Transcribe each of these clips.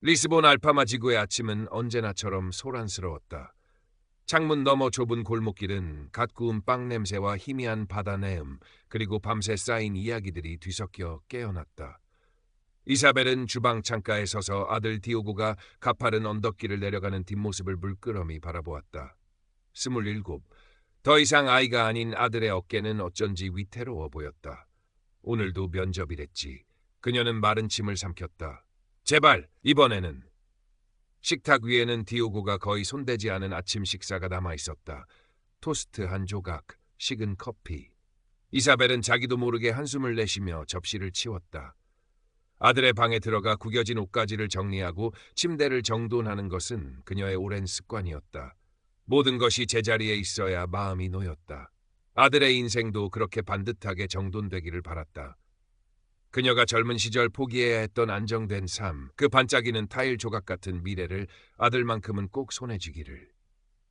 리스본 알파마 지구의 아침은 언제나처럼 소란스러웠다. 창문 너머 좁은 골목길은 갓 구운 빵 냄새와 희미한 바다 내음, 그리고 밤새 쌓인 이야기들이 뒤섞여 깨어났다. 이사벨은 주방 창가에 서서 아들 디오고가 가파른 언덕길을 내려가는 뒷모습을 물끄러미 바라보았다. 27. 더 이상 아이가 아닌 아들의 어깨는 어쩐지 위태로워 보였다. 오늘도 면접이랬지. 그녀는 마른 침을 삼켰다. 제발, 이번에는. 식탁 위에는 디오고가 거의 손대지 않은 아침 식사가 남아 있었다. 토스트 한 조각, 식은 커피. 이사벨은 자기도 모르게 한숨을 내쉬며 접시를 치웠다. 아들의 방에 들어가 구겨진 옷가지를 정리하고 침대를 정돈하는 것은 그녀의 오랜 습관이었다. 모든 것이 제자리에 있어야 마음이 놓였다. 아들의 인생도 그렇게 반듯하게 정돈되기를 바랐다. 그녀가 젊은 시절 포기해야 했던 안정된 삶, 그 반짝이는 타일 조각 같은 미래를 아들만큼은 꼭 손에 쥐기를.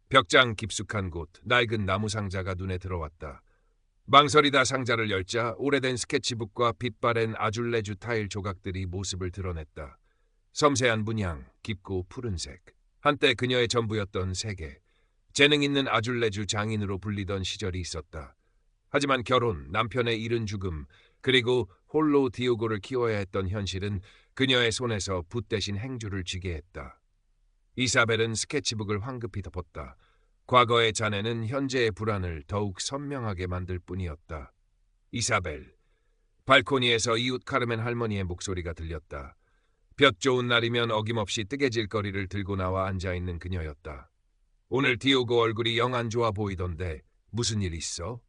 벽장 깊숙한 곳, 낡은 나무 상자가 눈에 들어왔다. 망설이다 상자를 열자 오래된 스케치북과 빛바랜 아줄레주 타일 조각들이 모습을 드러냈다. 섬세한 문양, 깊고 푸른색. 한때 그녀의 전부였던 세계. 재능 있는 아줄레주 장인으로 불리던 시절이 있었다. 하지만 결혼, 남편의 이른 죽음, 그리고 홀로 디오고를 키워야 했던 현실은 그녀의 손에서 붓 대신 행주를 쥐게 했다. 이사벨은 스케치북을 황급히 덮었다. 과거의 잔해는 현재의 불안을 더욱 선명하게 만들 뿐이었다. 이사벨. 발코니에서 이웃 카르멘 할머니의 목소리가 들렸다. 볕 좋은 날이면 어김없이 뜨개질 거리를 들고 나와 앉아있는 그녀였다. 오늘 디오고 얼굴이 영 안 좋아 보이던데 무슨 일 있어?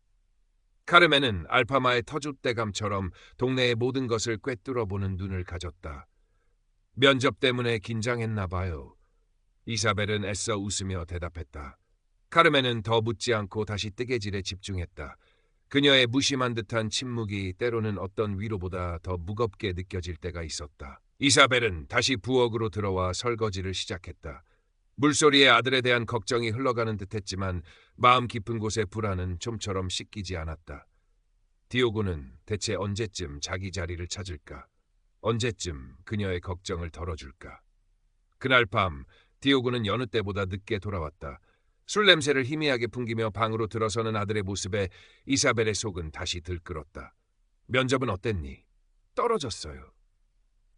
카르멘은 알파마의 터줏대감처럼 동네의 모든 것을 꿰뚫어보는 눈을 가졌다. 면접 때문에 긴장했나 봐요. 이사벨은 애써 웃으며 대답했다. 카르멘은 더 묻지 않고 다시 뜨개질에 집중했다. 그녀의 무심한 듯한 침묵이 때로는 어떤 위로보다 더 무겁게 느껴질 때가 있었다. 이사벨은 다시 부엌으로 들어와 설거지를 시작했다. 물소리에 아들에 대한 걱정이 흘러가는 듯했지만 마음 깊은 곳의 불안은 좀처럼 씻기지 않았다. 디오고는 대체 언제쯤 자기 자리를 찾을까? 언제쯤 그녀의 걱정을 덜어줄까? 그날 밤 디오고는 여느 때보다 늦게 돌아왔다. 술 냄새를 희미하게 풍기며 방으로 들어서는 아들의 모습에 이사벨의 속은 다시 들끓었다. 면접은 어땠니? 떨어졌어요.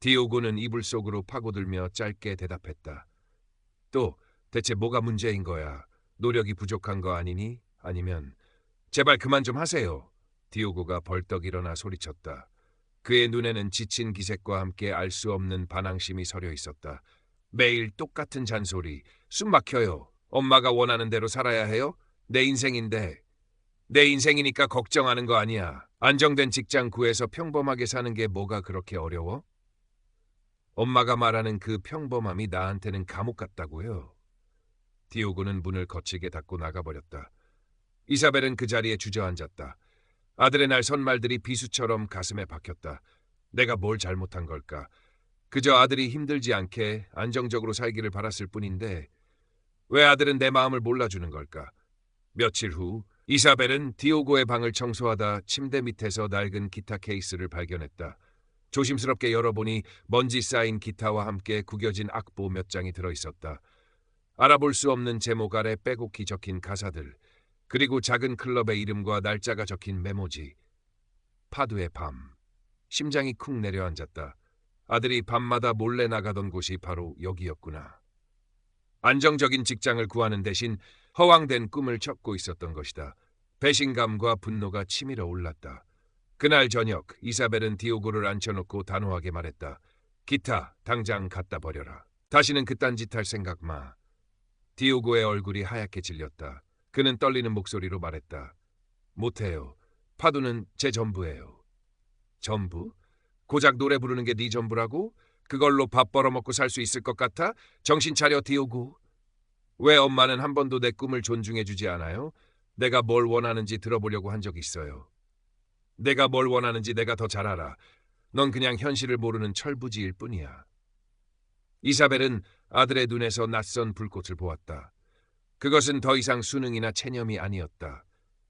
디오고는 이불 속으로 파고들며 짧게 대답했다. 또 대체 뭐가 문제인 거야? 노력이 부족한 거 아니니? 아니면 제발 그만 좀 하세요. 디오고가 벌떡 일어나 소리쳤다. 그의 눈에는 지친 기색과 함께 알 수 없는 반항심이 서려 있었다. 매일 똑같은 잔소리. 숨 막혀요. 엄마가 원하는 대로 살아야 해요? 내 인생인데. 내 인생이니까 걱정하는 거 아니야. 안정된 직장 구해서 평범하게 사는 게 뭐가 그렇게 어려워? 엄마가 말하는 그 평범함이 나한테는 감옥 같다고요. 디오고는 문을 거칠게 닫고 나가버렸다. 이사벨은 그 자리에 주저앉았다. 아들의 날 선말들이 비수처럼 가슴에 박혔다. 내가 뭘 잘못한 걸까? 그저 아들이 힘들지 않게 안정적으로 살기를 바랐을 뿐인데 왜 아들은 내 마음을 몰라주는 걸까? 며칠 후 이사벨은 디오고의 방을 청소하다 침대 밑에서 낡은 기타 케이스를 발견했다. 조심스럽게 열어보니 먼지 쌓인 기타와 함께 구겨진 악보 몇 장이 들어있었다. 알아볼 수 없는 제목 아래 빼곡히 적힌 가사들, 그리고 작은 클럽의 이름과 날짜가 적힌 메모지. 파두의 밤. 심장이 쿵 내려앉았다. 아들이 밤마다 몰래 나가던 곳이 바로 여기였구나. 안정적인 직장을 구하는 대신 허황된 꿈을 쫓고 있었던 것이다. 배신감과 분노가 치밀어 올랐다. 그날 저녁 이사벨은 디오고를 앉혀놓고 단호하게 말했다. 기타 당장 갖다 버려라. 다시는 그딴 짓 할 생각 마. 디오고의 얼굴이 하얗게 질렸다. 그는 떨리는 목소리로 말했다. 못해요. 파도는 제 전부예요. 전부? 고작 노래 부르는 게 네 전부라고? 그걸로 밥 벌어먹고 살 수 있을 것 같아? 정신 차려 디오고. 왜 엄마는 한 번도 내 꿈을 존중해주지 않아요? 내가 뭘 원하는지 들어보려고 한 적 있어요. 내가 뭘 원하는지 내가 더 잘 알아. 넌 그냥 현실을 모르는 철부지일 뿐이야. 이사벨은 아들의 눈에서 낯선 불꽃을 보았다. 그것은 더 이상 수능이나 체념이 아니었다.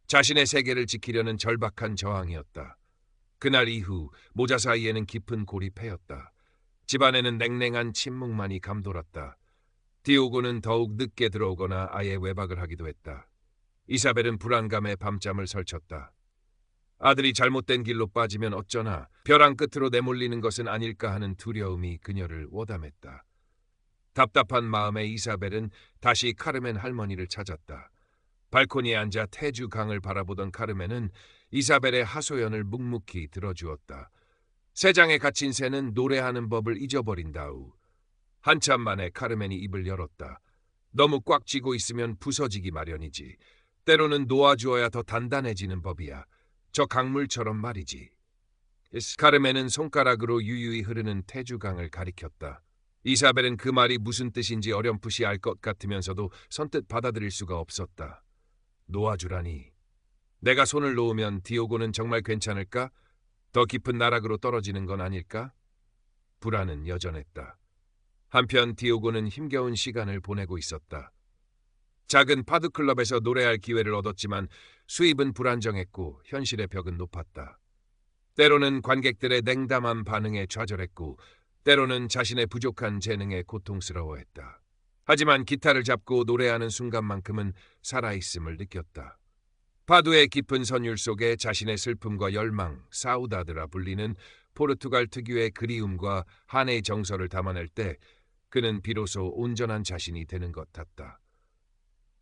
자신의 세계를 지키려는 절박한 저항이었다. 그날 이후 모자 사이에는 깊은 골이 패였다. 집안에는 냉랭한 침묵만이 감돌았다. 디오고는 더욱 늦게 들어오거나 아예 외박을 하기도 했다. 이사벨은 불안감에 밤잠을 설쳤다. 아들이 잘못된 길로 빠지면 어쩌나 벼랑 끝으로 내몰리는 것은 아닐까 하는 두려움이 그녀를 워담했다. 답답한 마음에 이사벨은 다시 카르멘 할머니를 찾았다. 발코니에 앉아 태주 강을 바라보던 카르멘은 이사벨의 하소연을 묵묵히 들어주었다. 새장에 갇힌 새는 노래하는 법을 잊어버린다우. 한참 만에 카르멘이 입을 열었다. 너무 꽉 쥐고 있으면 부서지기 마련이지. 때로는 놓아주어야 더 단단해지는 법이야. 저 강물처럼 말이지. 카르멘은 손가락으로 유유히 흐르는 태주강을 가리켰다. 이사벨은 그 말이 무슨 뜻인지 어렴풋이 알 것 같으면서도 선뜻 받아들일 수가 없었다. 놓아주라니. 내가 손을 놓으면 디오고는 정말 괜찮을까? 더 깊은 나락으로 떨어지는 건 아닐까? 불안은 여전했다. 한편 디오고는 힘겨운 시간을 보내고 있었다. 작은 파드클럽에서 노래할 기회를 얻었지만 수입은 불안정했고 현실의 벽은 높았다. 때로는 관객들의 냉담한 반응에 좌절했고 때로는 자신의 부족한 재능에 고통스러워했다. 하지만 기타를 잡고 노래하는 순간만큼은 살아있음을 느꼈다. 파도의 깊은 선율 속에 자신의 슬픔과 열망, 사우다드라 불리는 포르투갈 특유의 그리움과 한의 정서를 담아낼 때 그는 비로소 온전한 자신이 되는 것 같다.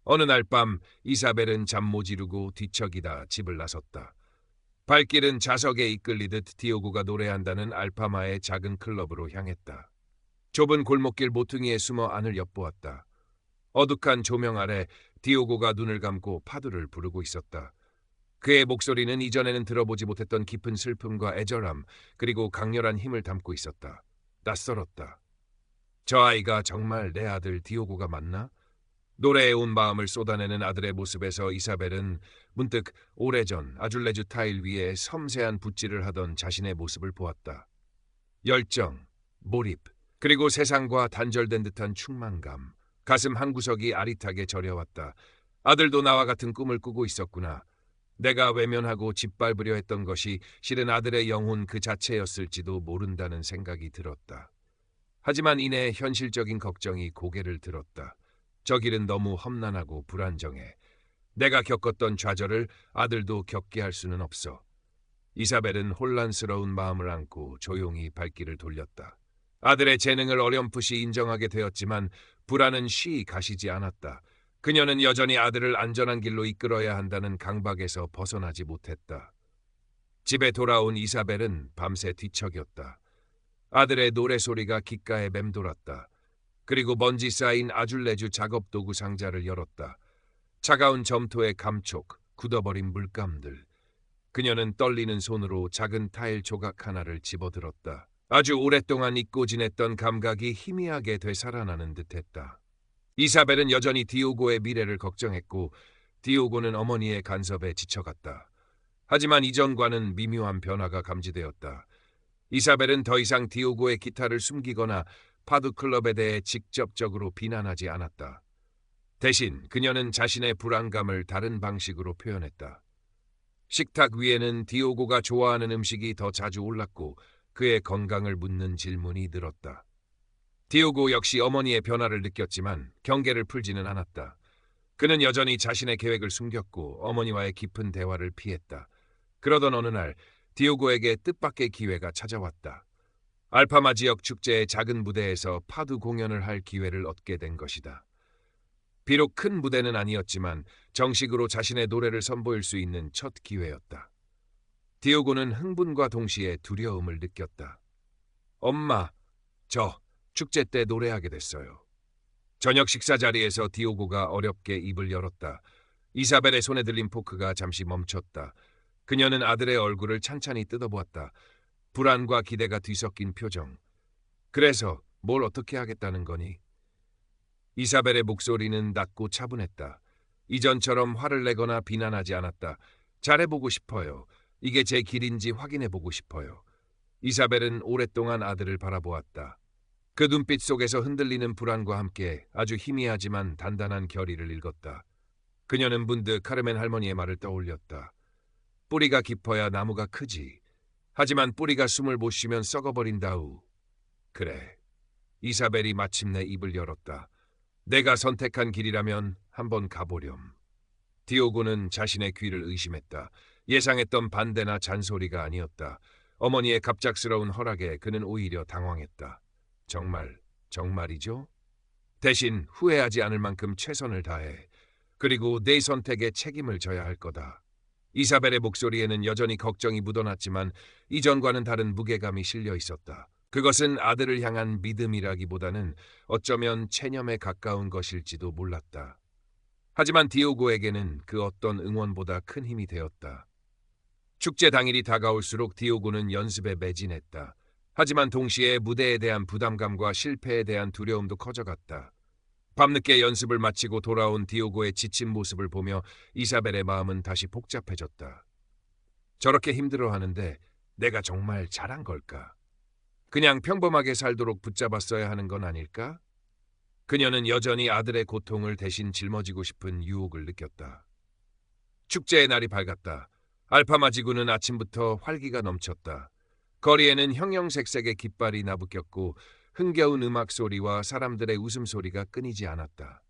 어느 날 밤 이사벨은 잠 못 이루고 뒤척이다 집을 나섰다. 발길은 자석에 이끌리듯 디오고가 노래한다는 알파마의 작은 클럽으로 향했다. 좁은 골목길 모퉁이에 숨어 안을 엿보았다. 어둑한 조명 아래 디오고가 눈을 감고 파도를 부르고 있었다. 그의 목소리는 이전에는 들어보지 못했던 깊은 슬픔과 애절함 그리고 강렬한 힘을 담고 있었다. 낯설었다. 저 아이가 정말 내 아들 디오고가 맞나? 노래에 온 마음을 쏟아내는 아들의 모습에서 이사벨은 문득 오래전 아줄레주 타일 위에 섬세한 붓질을 하던 자신의 모습을 보았다. 열정, 몰입, 그리고 세상과 단절된 듯한 충만감, 가슴 한구석이 아릿하게 저려왔다. 아들도 나와 같은 꿈을 꾸고 있었구나. 내가 외면하고 짓밟으려 했던 것이 실은 아들의 영혼 그 자체였을지도 모른다는 생각이 들었다. 하지만 이내 현실적인 걱정이 고개를 들었다. 저 길은 너무 험난하고 불안정해. 내가 겪었던 좌절을 아들도 겪게 할 수는 없어. 이사벨은 혼란스러운 마음을 안고 조용히 발길을 돌렸다. 아들의 재능을 어렴풋이 인정하게 되었지만 불안은 쉬이 가시지 않았다. 그녀는 여전히 아들을 안전한 길로 이끌어야 한다는 강박에서 벗어나지 못했다. 집에 돌아온 이사벨은 밤새 뒤척였다. 아들의 노래소리가 귓가에 맴돌았다. 그리고 먼지 쌓인 아줄레주 작업도구 상자를 열었다. 차가운 점토의 감촉, 굳어버린 물감들. 그녀는 떨리는 손으로 작은 타일 조각 하나를 집어들었다. 아주 오랫동안 잊고 지냈던 감각이 희미하게 되살아나는 듯했다. 이사벨은 여전히 디오고의 미래를 걱정했고 디오고는 어머니의 간섭에 지쳐갔다. 하지만 이전과는 미묘한 변화가 감지되었다. 이사벨은 더 이상 디오고의 기타를 숨기거나 파두클럽에 대해 직접적으로 비난하지 않았다. 대신 그녀는 자신의 불안감을 다른 방식으로 표현했다. 식탁 위에는 디오고가 좋아하는 음식이 더 자주 올랐고 그의 건강을 묻는 질문이 늘었다. 디오고 역시 어머니의 변화를 느꼈지만 경계를 풀지는 않았다. 그는 여전히 자신의 계획을 숨겼고 어머니와의 깊은 대화를 피했다. 그러던 어느 날 디오고에게 뜻밖의 기회가 찾아왔다. 알파마 지역 축제의 작은 무대에서 파두 공연을 할 기회를 얻게 된 것이다. 비록 큰 무대는 아니었지만 정식으로 자신의 노래를 선보일 수 있는 첫 기회였다. 디오고는 흥분과 동시에 두려움을 느꼈다. 엄마, 저 축제 때 노래하게 됐어요. 저녁 식사 자리에서 디오고가 어렵게 입을 열었다. 이사벨의 손에 들린 포크가 잠시 멈췄다. 그녀는 아들의 얼굴을 찬찬히 뜯어보았다. 불안과 기대가 뒤섞인 표정. 그래서 뭘 어떻게 하겠다는 거니? 이사벨의 목소리는 낮고 차분했다. 이전처럼 화를 내거나 비난하지 않았다. 잘해보고 싶어요. 이게 제 길인지 확인해보고 싶어요. 이사벨은 오랫동안 아들을 바라보았다. 그 눈빛 속에서 흔들리는 불안과 함께 아주 희미하지만 단단한 결의를 읽었다. 그녀는 문득 카르멘 할머니의 말을 떠올렸다. 뿌리가 깊어야 나무가 크지. 하지만 뿌리가 숨을 못 쉬면 썩어버린다우. 그래. 이사벨이 마침내 입을 열었다. 내가 선택한 길이라면 한번 가보렴. 디오고는 자신의 귀를 의심했다. 예상했던 반대나 잔소리가 아니었다. 어머니의 갑작스러운 허락에 그는 오히려 당황했다. 정말이죠? 대신 후회하지 않을 만큼 최선을 다해. 그리고 내 선택에 책임을 져야 할 거다. 이사벨의 목소리에는 여전히 걱정이 묻어났지만 이전과는 다른 무게감이 실려 있었다. 그것은 아들을 향한 믿음이라기보다는 어쩌면 체념에 가까운 것일지도 몰랐다. 하지만 디오고에게는 그 어떤 응원보다 큰 힘이 되었다. 축제 당일이 다가올수록 디오고는 연습에 매진했다. 하지만 동시에 무대에 대한 부담감과 실패에 대한 두려움도 커져갔다. 밤늦게 연습을 마치고 돌아온 디오고의 지친 모습을 보며 이사벨의 마음은 다시 복잡해졌다. 저렇게 힘들어하는데 내가 정말 잘한 걸까? 그냥 평범하게 살도록 붙잡았어야 하는 건 아닐까? 그녀는 여전히 아들의 고통을 대신 짊어지고 싶은 유혹을 느꼈다. 축제의 날이 밝았다. 알파마 지구는 아침부터 활기가 넘쳤다. 거리에는 형형색색의 깃발이 나부꼈고 흥겨운 음악 소리와 사람들의 웃음소리가 끊이지 않았다.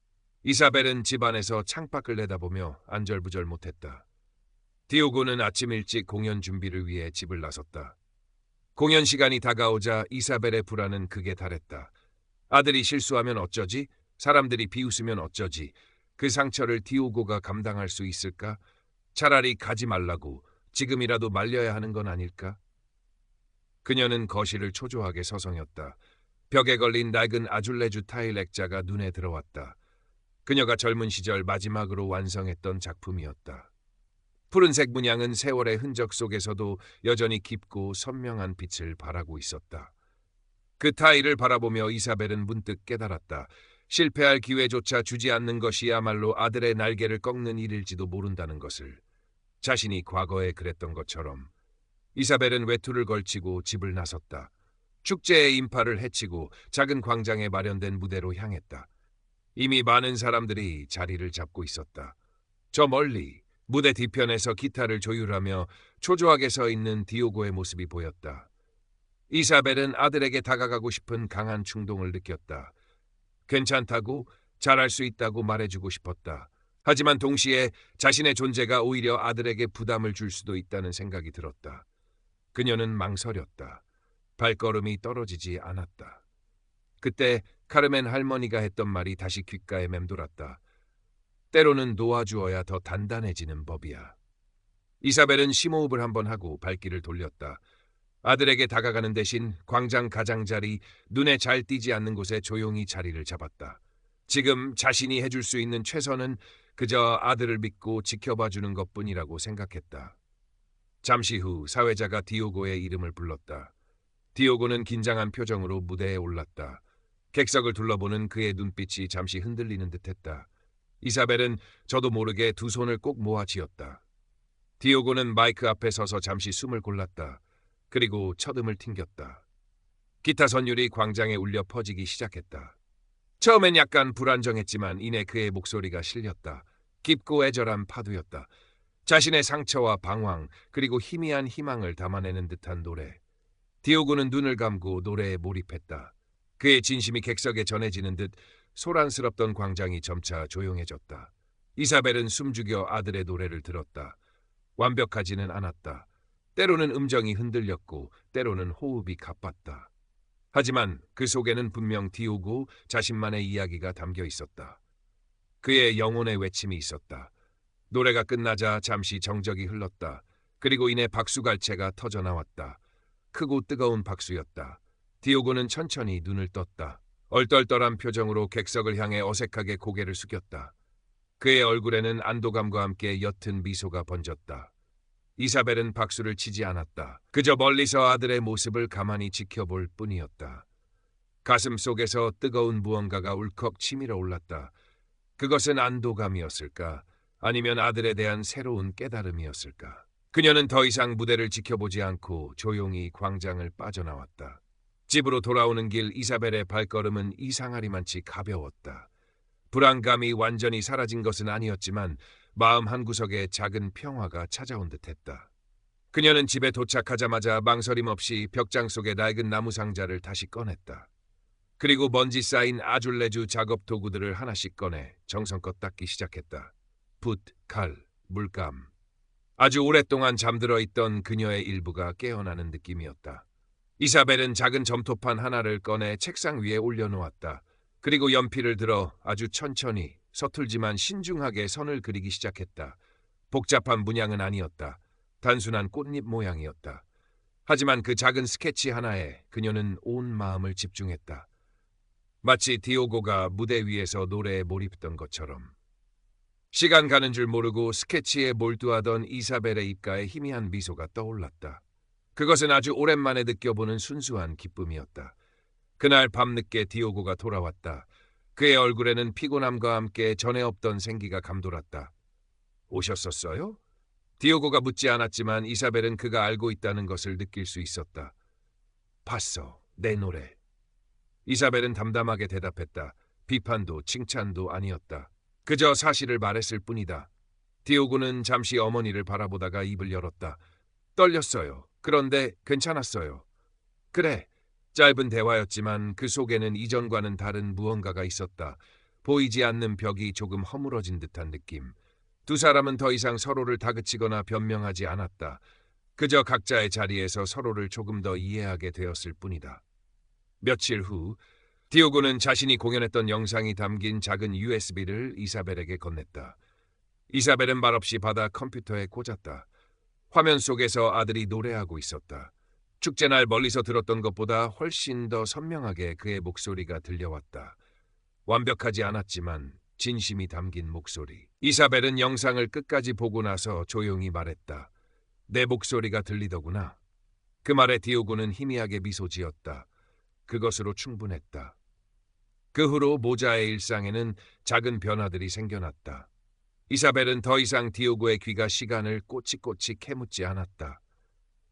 이사벨은 집안에서 창밖을 내다보며 안절부절 못했다. 디오고는 아침 일찍 공연 준비를 위해 집을 나섰다. 공연 시간이 다가오자 이사벨의 불안은 극에 달했다. 아들이 실수하면 어쩌지? 사람들이 비웃으면 어쩌지? 그 상처를 디오고가 감당할 수 있을까? 차라리 가지 말라고 지금이라도 말려야 하는 건 아닐까? 그녀는 거실을 초조하게 서성였다. 벽에 걸린 낡은 아줄레주 타일 액자가 눈에 들어왔다. 그녀가 젊은 시절 마지막으로 완성했던 작품이었다. 푸른색 문양은 세월의 흔적 속에서도 여전히 깊고 선명한 빛을 발하고 있었다. 그 타일을 바라보며 이사벨은 문득 깨달았다. 실패할 기회조차 주지 않는 것이야말로 아들의 날개를 꺾는 일일지도 모른다는 것을. 자신이 과거에 그랬던 것처럼. 이사벨은 외투를 걸치고 집을 나섰다. 축제의 인파를 헤치고 작은 광장에 마련된 무대로 향했다. 이미 많은 사람들이 자리를 잡고 있었다. 저 멀리 무대 뒤편에서 기타를 조율하며 초조하게 서 있는 디오고의 모습이 보였다. 이사벨은 아들에게 다가가고 싶은 강한 충동을 느꼈다. 괜찮다고, 잘할 수 있다고 말해주고 싶었다. 하지만 동시에 자신의 존재가 오히려 아들에게 부담을 줄 수도 있다는 생각이 들었다. 그녀는 망설였다. 발걸음이 떨어지지 않았다. 그때 카르멘 할머니가 했던 말이 다시 귓가에 맴돌았다. 때로는 놓아주어야 더 단단해지는 법이야. 이사벨은 심호흡을 한번 하고 발길을 돌렸다. 아들에게 다가가는 대신 광장 가장자리, 눈에 잘 띄지 않는 곳에 조용히 자리를 잡았다. 지금 자신이 해줄 수 있는 최선은 그저 아들을 믿고 지켜봐주는 것뿐이라고 생각했다. 잠시 후 사회자가 디오고의 이름을 불렀다. 디오고는 긴장한 표정으로 무대에 올랐다. 객석을 둘러보는 그의 눈빛이 잠시 흔들리는 듯했다. 이사벨은 저도 모르게 두 손을 꼭 모아쥐었다. 디오고는 마이크 앞에 서서 잠시 숨을 골랐다. 그리고 첫음을 튕겼다. 기타 선율이 광장에 울려 퍼지기 시작했다. 처음엔 약간 불안정했지만 이내 그의 목소리가 실렸다. 깊고 애절한 파도였다. 자신의 상처와 방황 그리고 희미한 희망을 담아내는 듯한 노래. 디오고는 눈을 감고 노래에 몰입했다. 그의 진심이 객석에 전해지는 듯 소란스럽던 광장이 점차 조용해졌다. 이사벨은 숨죽여 아들의 노래를 들었다. 완벽하지는 않았다. 때로는 음정이 흔들렸고 때로는 호흡이 가빴다. 하지만 그 속에는 분명 디오고 자신만의 이야기가 담겨 있었다. 그의 영혼의 외침이 있었다. 노래가 끝나자 잠시 정적이 흘렀다. 그리고 이내 박수갈채가 터져나왔다. 크고 뜨거운 박수였다. 디오고는 천천히 눈을 떴다. 얼떨떨한 표정으로 객석을 향해 어색하게 고개를 숙였다. 그의 얼굴에는 안도감과 함께 옅은 미소가 번졌다. 이사벨은 박수를 치지 않았다. 그저 멀리서 아들의 모습을 가만히 지켜볼 뿐이었다. 가슴 속에서 뜨거운 무언가가 울컥 치밀어 올랐다. 그것은 안도감이었을까? 아니면 아들에 대한 새로운 깨달음이었을까? 그녀는 더 이상 무대를 지켜보지 않고 조용히 광장을 빠져나왔다. 집으로 돌아오는 길 이사벨의 발걸음은 이상하리만치 가벼웠다. 불안감이 완전히 사라진 것은 아니었지만 마음 한구석에 작은 평화가 찾아온 듯했다. 그녀는 집에 도착하자마자 망설임 없이 벽장 속의 낡은 나무 상자를 다시 꺼냈다. 그리고 먼지 쌓인 아줄레주 작업 도구들을 하나씩 꺼내 정성껏 닦기 시작했다. 붓, 칼, 물감. 아주 오랫동안 잠들어 있던 그녀의 일부가 깨어나는 느낌이었다. 이사벨은 작은 점토판 하나를 꺼내 책상 위에 올려놓았다. 그리고 연필을 들어 아주 천천히 서툴지만 신중하게 선을 그리기 시작했다. 복잡한 문양은 아니었다. 단순한 꽃잎 모양이었다. 하지만 그 작은 스케치 하나에 그녀는 온 마음을 집중했다. 마치 디오고가 무대 위에서 노래에 몰입했던 것처럼. 시간 가는 줄 모르고 스케치에 몰두하던 이사벨의 입가에 희미한 미소가 떠올랐다. 그것은 아주 오랜만에 느껴보는 순수한 기쁨이었다. 그날 밤늦게 디오고가 돌아왔다. 그의 얼굴에는 피곤함과 함께 전에 없던 생기가 감돌았다. 오셨었어요? 디오고가 묻지 않았지만 이사벨은 그가 알고 있다는 것을 느낄 수 있었다. 봤어, 내 노래. 이사벨은 담담하게 대답했다. 비판도 칭찬도 아니었다. 그저 사실을 말했을 뿐이다. 디오고는 잠시 어머니를 바라보다가 입을 열었다. 떨렸어요. 그런데 괜찮았어요. 그래. 짧은 대화였지만 그 속에는 이전과는 다른 무언가가 있었다. 보이지 않는 벽이 조금 허물어진 듯한 느낌. 두 사람은 더 이상 서로를 다그치거나 변명하지 않았다. 그저 각자의 자리에서 서로를 조금 더 이해하게 되었을 뿐이다. 며칠 후 디오고는 자신이 공연했던 영상이 담긴 작은 USB를 이사벨에게 건넸다. 이사벨은 말없이 받아 컴퓨터에 꽂았다. 화면 속에서 아들이 노래하고 있었다. 축제날 멀리서 들었던 것보다 훨씬 더 선명하게 그의 목소리가 들려왔다. 완벽하지 않았지만 진심이 담긴 목소리. 이사벨은 영상을 끝까지 보고 나서 조용히 말했다. 내 목소리가 들리더구나. 그 말에 디오고는 희미하게 미소 지었다. 그것으로 충분했다. 그 후로 모자의 일상에는 작은 변화들이 생겨났다. 이사벨은 더 이상 디오고의 귀가 시간을 꼬치꼬치 캐묻지 않았다.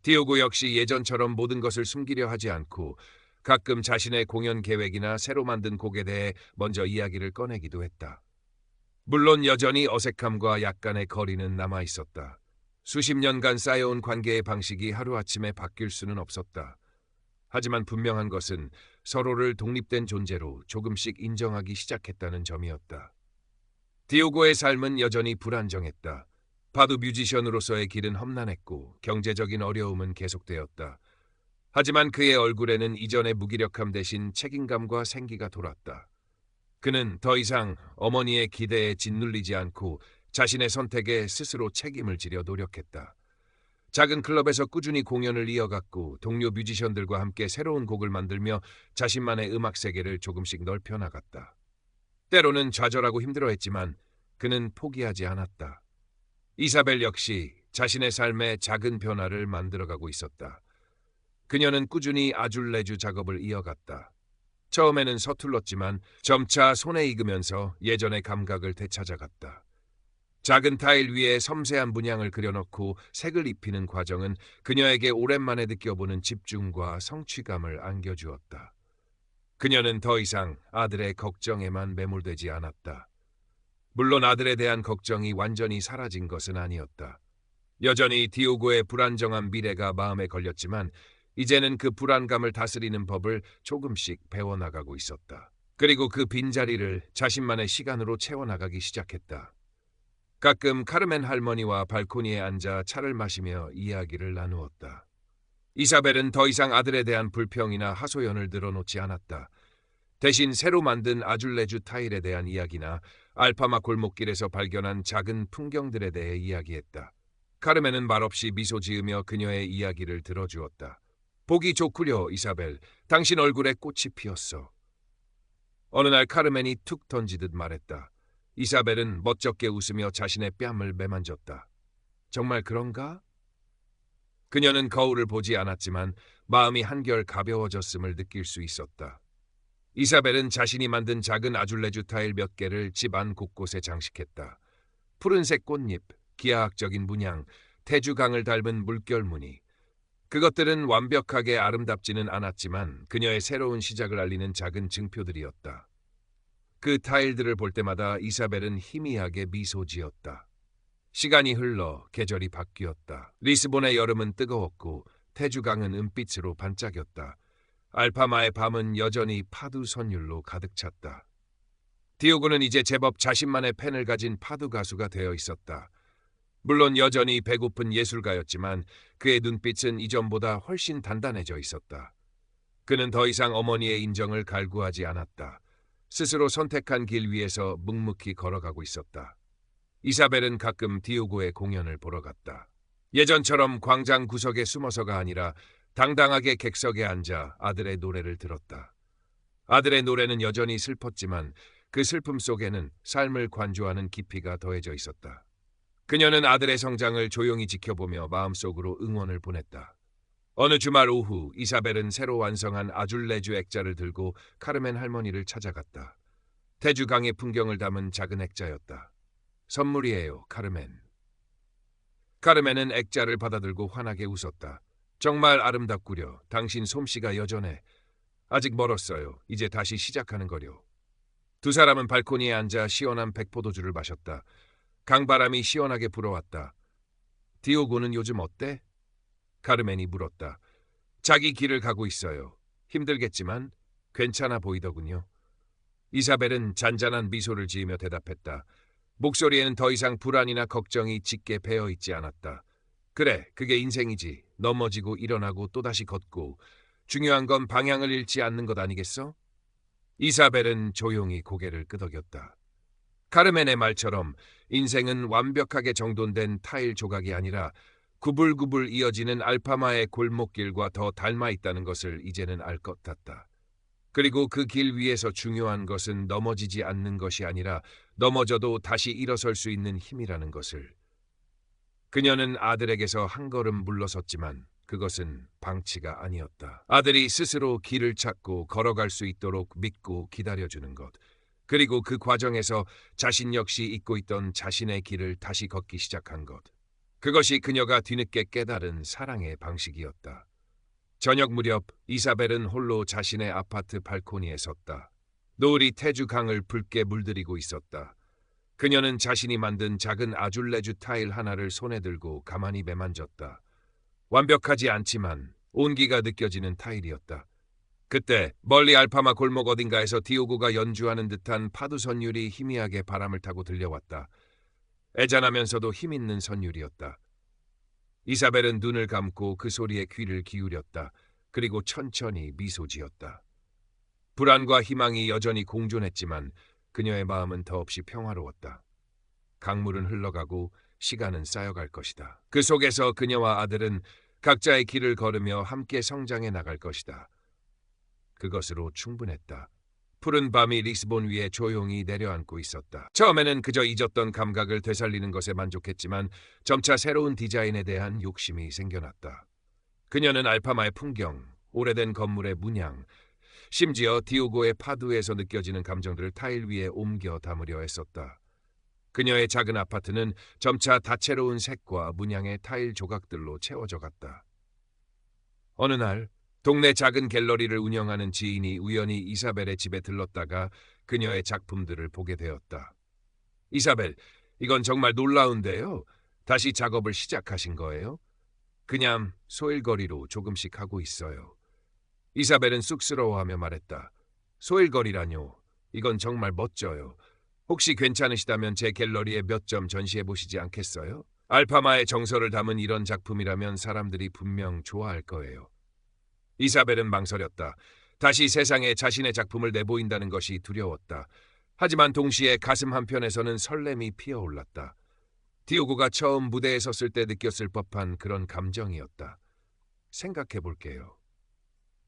디오고 역시 예전처럼 모든 것을 숨기려 하지 않고 가끔 자신의 공연 계획이나 새로 만든 곡에 대해 먼저 이야기를 꺼내기도 했다. 물론 여전히 어색함과 약간의 거리는 남아 있었다. 수십 년간 쌓여온 관계의 방식이 하루아침에 바뀔 수는 없었다. 하지만 분명한 것은 서로를 독립된 존재로 조금씩 인정하기 시작했다는 점이었다. 디오고의 삶은 여전히 불안정했다. 바둑 뮤지션으로서의 길은 험난했고 경제적인 어려움은 계속되었다. 하지만 그의 얼굴에는 이전의 무기력함 대신 책임감과 생기가 돌았다. 그는 더 이상 어머니의 기대에 짓눌리지 않고 자신의 선택에 스스로 책임을 지려 노력했다. 작은 클럽에서 꾸준히 공연을 이어갔고 동료 뮤지션들과 함께 새로운 곡을 만들며 자신만의 음악 세계를 조금씩 넓혀나갔다. 때로는 좌절하고 힘들어했지만 그는 포기하지 않았다. 이사벨 역시 자신의 삶에 작은 변화를 만들어가고 있었다. 그녀는 꾸준히 아줄레주 작업을 이어갔다. 처음에는 서툴렀지만 점차 손에 익으면서 예전의 감각을 되찾아갔다. 작은 타일 위에 섬세한 문양을 그려넣고 색을 입히는 과정은 그녀에게 오랜만에 느껴보는 집중과 성취감을 안겨주었다. 그녀는 더 이상 아들의 걱정에만 매몰되지 않았다. 물론 아들에 대한 걱정이 완전히 사라진 것은 아니었다. 여전히 디오고의 불안정한 미래가 마음에 걸렸지만 이제는 그 불안감을 다스리는 법을 조금씩 배워나가고 있었다. 그리고 그 빈자리를 자신만의 시간으로 채워나가기 시작했다. 가끔 카르멘 할머니와 발코니에 앉아 차를 마시며 이야기를 나누었다. 이사벨은 더 이상 아들에 대한 불평이나 하소연을 늘어놓지 않았다. 대신 새로 만든 아줄레주 타일에 대한 이야기나 알파마 골목길에서 발견한 작은 풍경들에 대해 이야기했다. 카르멘은 말없이 미소 지으며 그녀의 이야기를 들어주었다. 보기 좋구려, 이사벨. 당신 얼굴에 꽃이 피었어. 어느 날 카르멘이 툭 던지듯 말했다. 이사벨은 멋쩍게 웃으며 자신의 뺨을 매만졌다. 정말 그런가? 그녀는 거울을 보지 않았지만 마음이 한결 가벼워졌음을 느낄 수 있었다. 이사벨은 자신이 만든 작은 아줄레주 타일 몇 개를 집 안 곳곳에 장식했다. 푸른색 꽃잎, 기하학적인 문양, 태주강을 닮은 물결무늬. 그것들은 완벽하게 아름답지는 않았지만 그녀의 새로운 시작을 알리는 작은 증표들이었다. 그 타일들을 볼 때마다 이사벨은 희미하게 미소 지었다. 시간이 흘러 계절이 바뀌었다. 리스본의 여름은 뜨거웠고 테주강은 은빛으로 반짝였다. 알파마의 밤은 여전히 파두 선율로 가득 찼다. 디오고는 이제 제법 자신만의 펜을 가진 파두 가수가 되어 있었다. 물론 여전히 배고픈 예술가였지만 그의 눈빛은 이전보다 훨씬 단단해져 있었다. 그는 더 이상 어머니의 인정을 갈구하지 않았다. 스스로 선택한 길 위에서 묵묵히 걸어가고 있었다. 이사벨은 가끔 디오고의 공연을 보러 갔다. 예전처럼 광장 구석에 숨어서가 아니라 당당하게 객석에 앉아 아들의 노래를 들었다. 아들의 노래는 여전히 슬펐지만 그 슬픔 속에는 삶을 관조하는 깊이가 더해져 있었다. 그녀는 아들의 성장을 조용히 지켜보며 마음속으로 응원을 보냈다. 어느 주말 오후 이사벨은 새로 완성한 아줄레주 액자를 들고 카르멘 할머니를 찾아갔다. 테주강의 풍경을 담은 작은 액자였다. 선물이에요, 카르멘. 카르멘은 액자를 받아들고 환하게 웃었다. 정말 아름답구려. 당신 솜씨가 여전해. 아직 멀었어요. 이제 다시 시작하는 거려. 두 사람은 발코니에 앉아 시원한 백포도주를 마셨다. 강바람이 시원하게 불어왔다. 디오고는 요즘 어때? 카르멘이 물었다. 자기 길을 가고 있어요. 힘들겠지만 괜찮아 보이더군요. 이사벨은 잔잔한 미소를 지으며 대답했다. 목소리에는 더 이상 불안이나 걱정이 짙게 배어 있지 않았다. 그래, 그게 인생이지. 넘어지고 일어나고 또다시 걷고. 중요한 건 방향을 잃지 않는 것 아니겠어? 이사벨은 조용히 고개를 끄덕였다. 카르멘의 말처럼 인생은 완벽하게 정돈된 타일 조각이 아니라 구불구불 이어지는 알파마의 골목길과 더 닮아 있다는 것을 이제는 알 것 같다. 그리고 그 길 위에서 중요한 것은 넘어지지 않는 것이 아니라 넘어져도 다시 일어설 수 있는 힘이라는 것을. 그녀는 아들에게서 한 걸음 물러섰지만 그것은 방치가 아니었다. 아들이 스스로 길을 찾고 걸어갈 수 있도록 믿고 기다려주는 것. 그리고 그 과정에서 자신 역시 잊고 있던 자신의 길을 다시 걷기 시작한 것. 그것이 그녀가 뒤늦게 깨달은 사랑의 방식이었다. 저녁 무렵 이사벨은 홀로 자신의 아파트 발코니에 섰다. 노을이 테주강을 붉게 물들이고 있었다. 그녀는 자신이 만든 작은 아줄레주 타일 하나를 손에 들고 가만히 매만졌다. 완벽하지 않지만 온기가 느껴지는 타일이었다. 그때 멀리 알파마 골목 어딘가에서 디오고가 연주하는 듯한 파도 선율이 희미하게 바람을 타고 들려왔다. 애잔하면서도 힘있는 선율이었다. 이사벨은 눈을 감고 그 소리에 귀를 기울였다. 그리고 천천히 미소 지었다. 불안과 희망이 여전히 공존했지만 그녀의 마음은 더없이 평화로웠다. 강물은 흘러가고 시간은 쌓여갈 것이다. 그 속에서 그녀와 아들은 각자의 길을 걸으며 함께 성장해 나갈 것이다. 그것으로 충분했다. 푸른 밤이 리스본 위에 조용히 내려앉고 있었다. 처음에는 그저 잊었던 감각을 되살리는 것에 만족했지만 점차 새로운 디자인에 대한 욕심이 생겨났다. 그녀는 알파마의 풍경, 오래된 건물의 문양, 심지어 디오고의 파두에서 느껴지는 감정들을 타일 위에 옮겨 담으려 했었다. 그녀의 작은 아파트는 점차 다채로운 색과 문양의 타일 조각들로 채워져 갔다. 어느 날 동네 작은 갤러리를 운영하는 지인이 우연히 이사벨의 집에 들렀다가 그녀의 작품들을 보게 되었다. 이사벨, 이건 정말 놀라운데요. 다시 작업을 시작하신 거예요? 그냥 소일거리로 조금씩 하고 있어요. 이사벨은 쑥스러워하며 말했다. 소일거리라뇨. 이건 정말 멋져요. 혹시 괜찮으시다면 제 갤러리에 몇 점 전시해 보시지 않겠어요? 알파마의 정서를 담은 이런 작품이라면 사람들이 분명 좋아할 거예요. 이사벨은 망설였다. 다시 세상에 자신의 작품을 내보인다는 것이 두려웠다. 하지만 동시에 가슴 한편에서는 설렘이 피어올랐다. 디오고가 처음 무대에 섰을 때 느꼈을 법한 그런 감정이었다. 생각해 볼게요.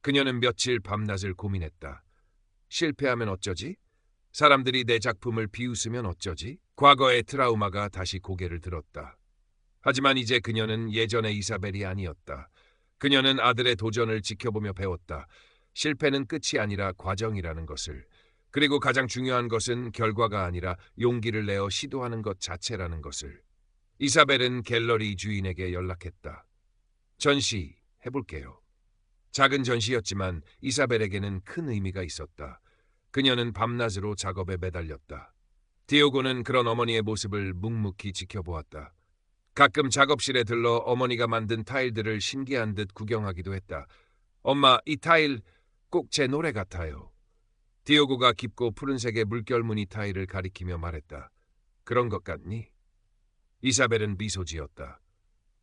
그녀는 며칠 밤낮을 고민했다. 실패하면 어쩌지? 사람들이 내 작품을 비웃으면 어쩌지? 과거의 트라우마가 다시 고개를 들었다. 하지만 이제 그녀는 예전의 이사벨이 아니었다. 그녀는 아들의 도전을 지켜보며 배웠다. 실패는 끝이 아니라 과정이라는 것을. 그리고 가장 중요한 것은 결과가 아니라 용기를 내어 시도하는 것 자체라는 것을. 이사벨은 갤러리 주인에게 연락했다. 전시 해볼게요. 작은 전시였지만 이사벨에게는 큰 의미가 있었다. 그녀는 밤낮으로 작업에 매달렸다. 디오고는 그런 어머니의 모습을 묵묵히 지켜보았다. 가끔 작업실에 들러 어머니가 만든 타일들을 신기한 듯 구경하기도 했다. 엄마, 이 타일 꼭 제 노래 같아요. 디오고가 깊고 푸른색의 물결무늬 타일을 가리키며 말했다. 그런 것 같니? 이사벨은 미소 지었다.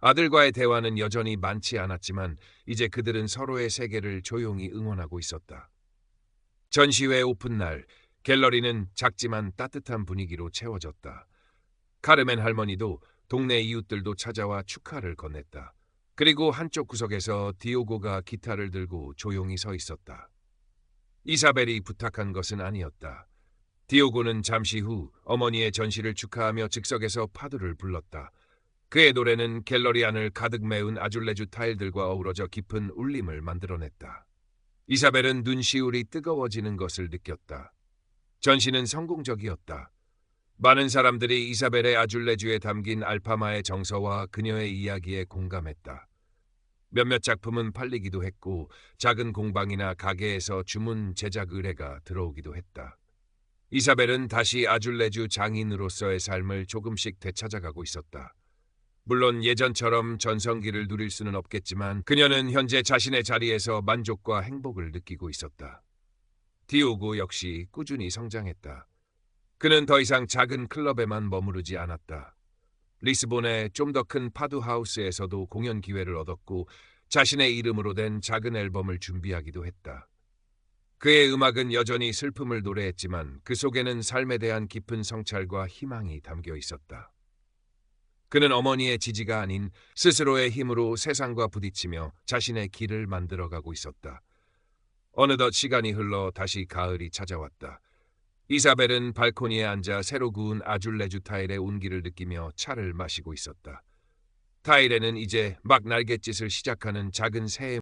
아들과의 대화는 여전히 많지 않았지만 이제 그들은 서로의 세계를 조용히 응원하고 있었다. 전시회 오픈날, 갤러리는 작지만 따뜻한 분위기로 채워졌다. 카르멘 할머니도 동네 이웃들도 찾아와 축하를 건넸다. 그리고 한쪽 구석에서 디오고가 기타를 들고 조용히 서 있었다. 이사벨이 부탁한 것은 아니었다. 디오고는 잠시 후 어머니의 전시를 축하하며 즉석에서 파도를 불렀다. 그의 노래는 갤러리 안을 가득 메운 아줄레주 타일들과 어우러져 깊은 울림을 만들어냈다. 이사벨은 눈시울이 뜨거워지는 것을 느꼈다. 전시는 성공적이었다. 많은 사람들이 이사벨의 아줄레주에 담긴 알파마의 정서와 그녀의 이야기에 공감했다. 몇몇 작품은 팔리기도 했고 작은 공방이나 가게에서 주문 제작 의뢰가 들어오기도 했다. 이사벨은 다시 아줄레주 장인으로서의 삶을 조금씩 되찾아가고 있었다. 물론 예전처럼 전성기를 누릴 수는 없겠지만 그녀는 현재 자신의 자리에서 만족과 행복을 느끼고 있었다. 디오고 역시 꾸준히 성장했다. 그는 더 이상 작은 클럽에만 머무르지 않았다. 리스본의 좀 더 큰 파두하우스에서도 공연 기회를 얻었고 자신의 이름으로 된 작은 앨범을 준비하기도 했다. 그의 음악은 여전히 슬픔을 노래했지만 그 속에는 삶에 대한 깊은 성찰과 희망이 담겨 있었다. 그는 어머니의 지지가 아닌 스스로의 힘으로 세상과 부딪히며 자신의 길을 만들어가고 있었다. 어느덧 시간이 흘러 다시 가을이 찾아왔다. 이사벨은 발코니에 앉아 새로 구운 아줄레주 타일의 온기를 느끼며 차를 마시고 있었다. 타일에는 이제 막 날갯짓을 시작하는 작은 새의